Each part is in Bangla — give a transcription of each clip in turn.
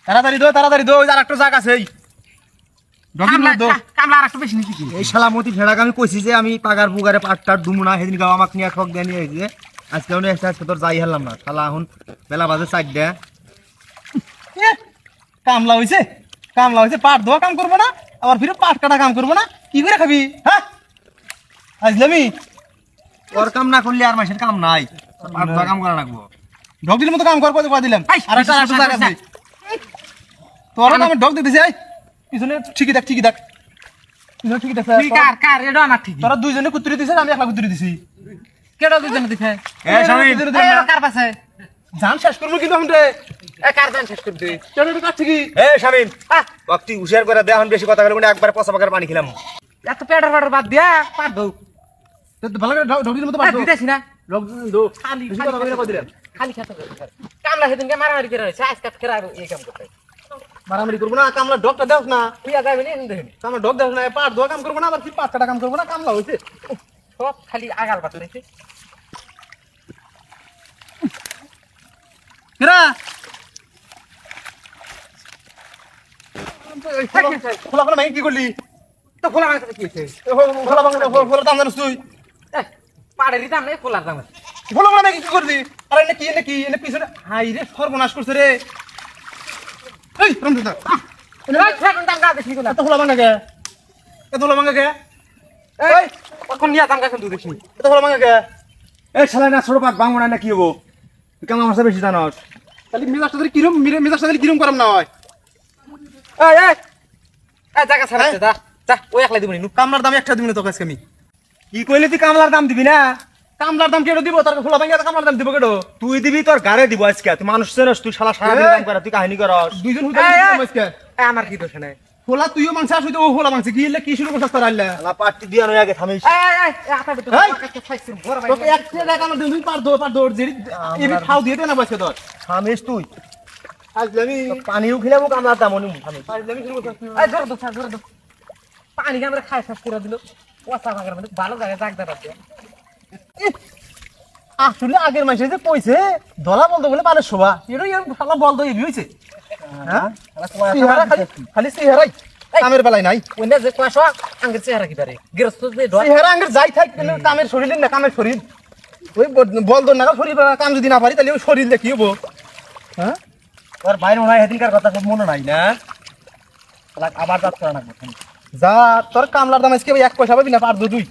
তাড়াতাড়ি দো আর একটা জায়গা আছে এই শালা মতি ভেড়াকে আমি কইছি যে আমি পাগার বুগারে পাটটার দুমু না সেদিন গাও আমাকে নিয়ে ঠক দেনি হয়েছে আজকে আমি একটা তোর যাই হেলাম না শালা এখন বেলা বাজে 4টা কামলা হইছে পাট দোয়া কাম করবো না আবার ফিরে পাট কাটা কাম করবো না কি করে খাবি হ্যাঁ আজলামি তোর কাম না করলে আর মাসের কাম নাই পাট দোয়া কাম করা লাগবো ঢক দিলে মতো কাম করবো কই দিলাম আর একটা জায়গা আছে তোর কামে ঢক দিতেছি পিছনে ঠিকই থাক পিছনে ঠিকই থাক কার এটা না ঠিক তোরা দুইজনে কুতুরি দিছিস আমি একলা কুতুরি দিছি কেডা দুইজনে দিছে শামিন কার পাশে জান শেষ করব কিন্তু আমি রে কার জান শেষ করতে কেন কাট ঠিকই শামিন বাপটি হুশিয়ার করে দে এখন বেশি কথা বলবো না একবার পচা পাকার পানি খেলাম এত পেটার বাদ দিয়া পার দাও তো ভালো করে ঢক দিলে মতো পার দাও দিতেছি না ঢক দো খালি কথা কই দিলাম খালি খেতে কামলা সেদিনকে মারামারি করে রয়েছে আজকে খেরা এই কাম করতে মারামারি করবো না কামলা ঢকটা দেখ না তুই যাবি না দেখুন কামলা ঢক দেখ না পাট দোয়া কাম করবো না আবার কি পাট কাটা কাম করবো না কামলা হইছে সব খালি আগাল বাত রয়েছে কেরা খোলা খোলা মাই কি করলি তো খোলা মাংস কি হইছে খোলা দাম জানিস তুই পাড়ের দাম নাই খোলার দাম খোলা খোলা মাই কি করলি আরে এনে পিছনে হাই রে সর্বনাশ করছে রে এই রমজান দাম গা দেখি এত খোলা ভাঙা কে এই এখন নিয়া দাম গা কিন্তু দেখি এত খোলা ভাঙা কে এই শালা না ছোট পাক ভাঙবো না কি হবো তুই কেমন আমার বেশি জানস তাহলে মেজাজটা দিলে কিরম করাম না হয় এই জায়গা ছাড়াচ্ছে যা ওই একলাই দিব নি কামলার দাম একটা দিবি না তোকে আজকে আমি কি কইলি তুই কামলার দাম দিবি না কামলার দাম কেটে দিব তোর খোলা ভাঙা কামলার দাম দিব কেটো তুই দিবি তোর গাড়ে দিব আজকে তুই মানুষ চেনস তুই শালা সারা দিন কাম করা তুই কাহিনী করস দুইজন হুদা আজকে আমার কি দোষ নাই খোলা তুইও মাংস আসুই তো ও খোলা মাংস কি কি শুরু করছস তোর আল্লাহ শালা পাটি দিয়া নয় আগে থামিস আটা বেটো কাকে খাইছিস বড় ভাই তোকে একটা টাকা না দিন পার দৌড় জেরি এবি খাও দিয়ে দে না বসে তোর থামিস তুই আজলামি পানিও খিলাবো কামলার দাম অনি থামিস আজলামি শুরু করছস এই জোর দো পানি আমরা খাই শেষ করে দিল ওয়াসা ভাগের মধ্যে ভালো জায়গায় জাগদার আছে আসলে আগের মাসে যে কইছে দলা বলতো বলে পারে শোভা এটাই শালা বলতো এবি হইছে হ্যাঁ খালি চেহারাই কামের বেলায় নাই ওইনা যে কয়শো আঙ্গের চেহারা কি পারে গৃহস্থ যে চেহারা আঙ্গের যাই থাক কিন্তু কামের শরীর না কামের শরীর ওই বলতো না শরীর কাম যদি না পারি তাহলে ওই শরীর কি হবো হ্যাঁ তোর বাইরে মনে হয় সেদিনকার কথা সব মনে নাই না আবার দাঁত করা লাগবে যা তোর কামলার দাম আজকে 1 পয়সা পাবি না পার দুই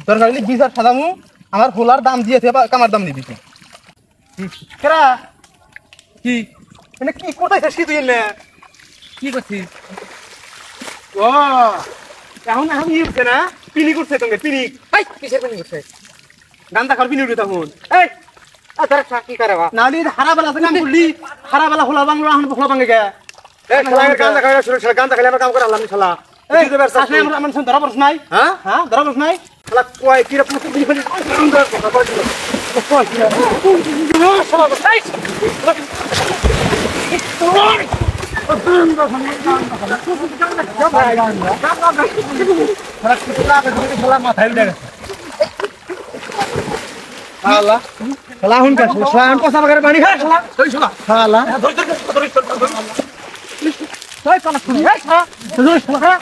তোর খালি 20 সাদামু আমার হোলার দাম দিয়েছে কামার দাম নিবি তুই কেরা কি মানে কি কোথায় কি তুই এলে কি করছিস ও এখন ই উঠছে না পিনি করছে তোকে পিনি এই কিসের পানি করছিস গান্দা খার পিনি উঠে তখন এই আদার কি করে বা নালি হারাবেলা কাম করলি হারাবেলা হোলা বাংলো এখন হোলা বাঙ্গে গে এই গান্দা খাইরা শুরু গান্দা খাইলে আমরা কাম করে আল্লাহ শালা এই আসলে আমরা শুন ধরা পড়ছ নাই হ্যাঁ ধরা পড়ছ নাই শালা কয় কি রকম পিনি পিনি সুন্দর কথা বলছিস কয় কি শালা এই মাথায় উঠে গেছে শালা শালা হুন কা শালা আন পয়সা বাগারে পানি খা শালা ওই শালা শালা ধর শালা শালা